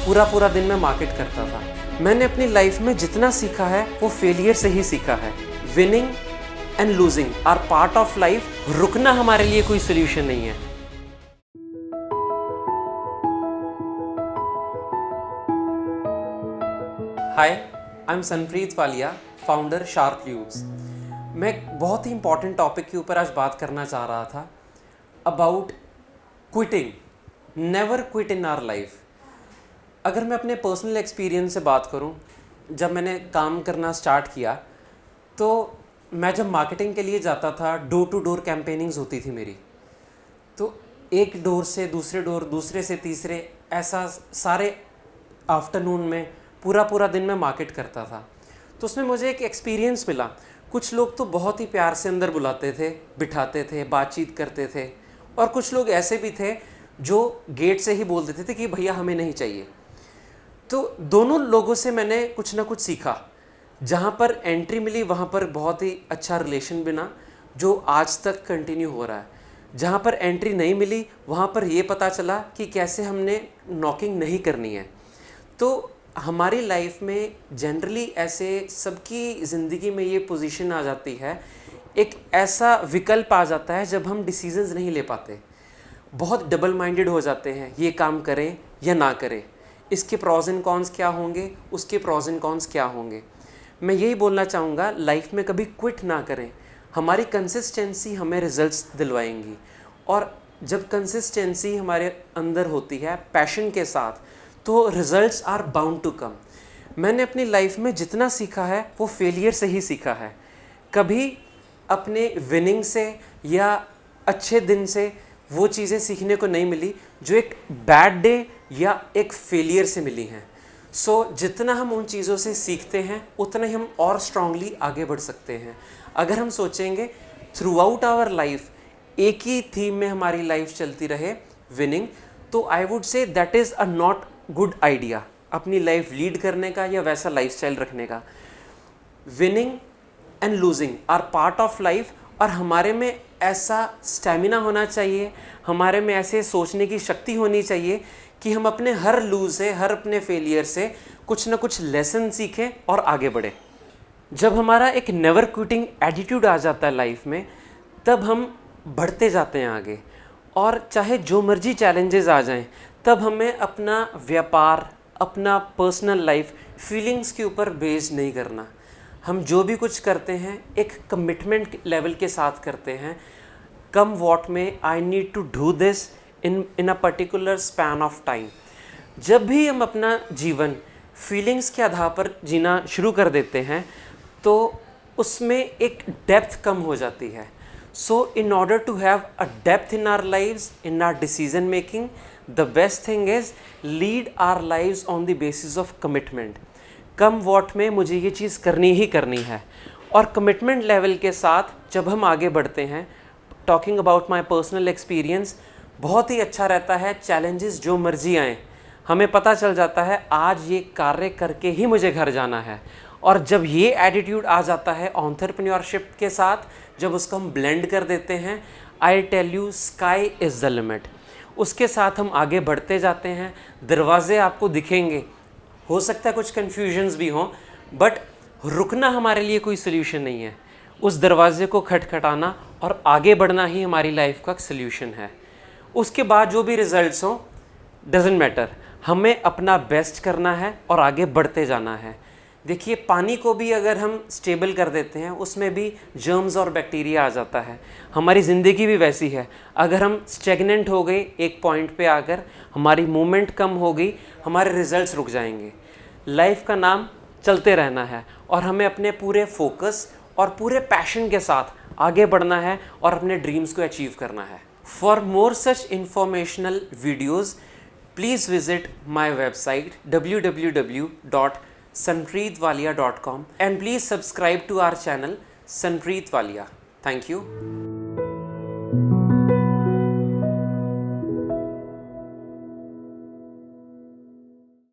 पूरा पूरा दिन मैं मार्केट करता था। मैंने अपनी लाइफ में जितना सीखा है वो फेलियर से ही सीखा है। Winning and losing are part of life. रुकना हमारे लिए कोई सोल्यूशन नहीं है। Hi, I am Sanpreet Walia, founder Sharp Lubes. मैं एक बहुत ही इंपॉर्टेंट टॉपिक के ऊपर आज बात करना चाह रहा था, about quitting. Never quit in our life. अगर मैं अपने पर्सनल एक्सपीरियंस से बात करूं, जब मैंने काम करना स्टार्ट किया तो मैं जब मार्केटिंग के लिए जाता था, डोर टू डोर कैंपेनिंग्स होती थी मेरी। तो एक डोर से दूसरे डोर, दूसरे से तीसरे, ऐसा सारे आफ्टरनून में पूरा पूरा दिन मैं मार्केट करता था। तो उसमें मुझे एक एक्सपीरियंस मिला। कुछ लोग तो बहुत ही प्यार से अंदर बुलाते थे, बिठाते थे, बातचीत करते थे, और कुछ लोग ऐसे भी थे जो गेट से ही बोल देते थे कि भैया हमें नहीं चाहिए। तो दोनों लोगों से मैंने कुछ ना कुछ सीखा। जहाँ पर एंट्री मिली वहाँ पर बहुत ही अच्छा रिलेशन बना, जो आज तक कंटिन्यू हो रहा है। जहाँ पर एंट्री नहीं मिली वहाँ पर ये पता चला कि कैसे हमने नॉकिंग नहीं करनी है। तो हमारी लाइफ में जनरली ऐसे सबकी ज़िंदगी में ये पोजीशन आ जाती है, एक ऐसा विकल्प आ जाता है जब हम डिसीजंस नहीं ले पाते, बहुत डबल माइंडेड हो जाते हैं, ये काम करें या ना करें, इसके प्रॉज एंड कॉन्स क्या होंगे, उसके प्रॉज एंड कॉन्स क्या होंगे। मैं यही बोलना चाहूँगा, लाइफ में कभी क्विट ना करें। हमारी कंसिस्टेंसी हमें रिजल्ट्स दिलवाएंगी, और जब कंसिस्टेंसी हमारे अंदर होती है पैशन के साथ, तो results are bound to come. मैंने अपनी लाइफ में जितना सीखा है वो फेलियर से ही सीखा है। कभी अपने विनिंग से या अच्छे दिन से वो चीज़ें सीखने को नहीं मिली जो एक बैड डे या एक फेलियर से मिली हैं। सो जितना हम उन चीज़ों से सीखते हैं उतना ही हम और स्ट्रांगली आगे बढ़ सकते हैं। अगर हम सोचेंगे थ्रू आउट आवर लाइफ एक ही थीम में हमारी लाइफ चलती रहे, विनिंग, तो I would say that is a not good idea अपनी लाइफ लीड करने का या वैसा लाइफस्टाइल रखने का। Winning and losing are part of life, और हमारे में ऐसा स्टैमिना होना चाहिए, हमारे में ऐसे सोचने की शक्ति होनी चाहिए कि हम अपने हर लूज से, हर अपने फेलियर से कुछ ना कुछ लेसन सीखें और आगे बढ़े। जब हमारा एक नेवर क्विटिंग एटीट्यूड आ जाता है लाइफ में, तब हम बढ़ते जाते हैं आगे, और चाहे जो मर्जी चैलेंजेस आ जाएं, तब हमें अपना व्यापार, अपना पर्सनल लाइफ फीलिंग्स के ऊपर बेस नहीं करना। हम जो भी कुछ करते हैं एक कमिटमेंट लेवल के साथ करते हैं। कम वॉट में, I need to do this in a particular span of time. जब भी हम अपना जीवन फीलिंग्स के आधार पर जीना शुरू कर देते हैं तो उसमें एक डेप्थ कम हो जाती है। So in order to have a depth in our lives, in our decision making, the best thing is lead our lives on the basis of commitment. Come what में मुझे ये चीज़ करनी ही करनी है, और कमिटमेंट लेवल के साथ जब हम आगे बढ़ते हैं, talking about my personal experience, बहुत ही अच्छा रहता है। चैलेंजेस जो मर्जी आएँ, हमें पता चल जाता है आज ये कार्य करके ही मुझे घर जाना है। और जब ये एटीट्यूड आ जाता है एंटरप्रेन्योरशिप के साथ, जब उसको हम ब्लेंड कर देते हैं, I tell you sky is the limit. उसके साथ हम आगे बढ़ते जाते हैं। दरवाजे आपको दिखेंगे, हो सकता है कुछ कन्फ्यूजन्स भी हों, बट रुकना हमारे लिए कोई सोल्यूशन नहीं है। उस दरवाजे को खटखटाना और आगे बढ़ना ही हमारी लाइफ का सोल्यूशन है। उसके बाद जो भी रिजल्ट्स हों, डजेंट मैटर, हमें अपना बेस्ट करना है और आगे बढ़ते जाना है। देखिए, पानी को भी अगर हम स्टेबल कर देते हैं, उसमें भी जर्म्स और बैक्टीरिया आ जाता है। हमारी ज़िंदगी भी वैसी है। अगर हम स्टेगनेंट हो गए एक पॉइंट पे आकर, हमारी मूवमेंट कम हो गई, हमारे रिजल्ट्स रुक जाएंगे। लाइफ का नाम चलते रहना है, और हमें अपने पूरे फोकस और पूरे पैशन के साथ आगे बढ़ना है और अपने ड्रीम्स को अचीव करना है। For more such informational videos, please visit my website www.sanpreetwalia.com and please subscribe to our channel Sanpreet Walia. Thank you.